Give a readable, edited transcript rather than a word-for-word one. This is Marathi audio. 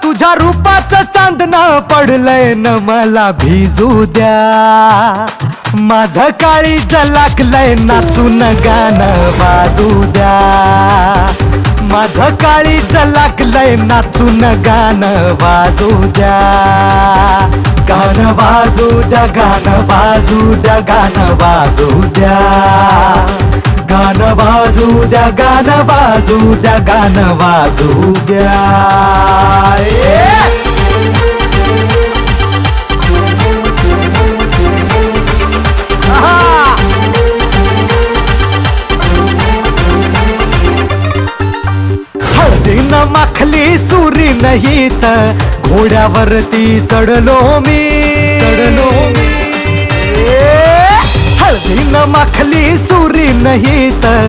तुझ्या रूपाचं चांदणं पडलंय न मला भिजू द्या. माझं काळीज लागलंय नाचून गाणं वाजू द्या. माझं काळीज लागलंय नाचून गाणं वाजू द्या. गाणं वाजू द्या, गाणं वाजू द्या, गाणं वाजू द्या. गाणं वाजू द्या, गाणं वाजू द्या, गाणं वाजू द्या. हळदीनं माखली सुरी नाही तर घोड्यावरती चढलो मी. हळदीनं माखली सुरी नाही तर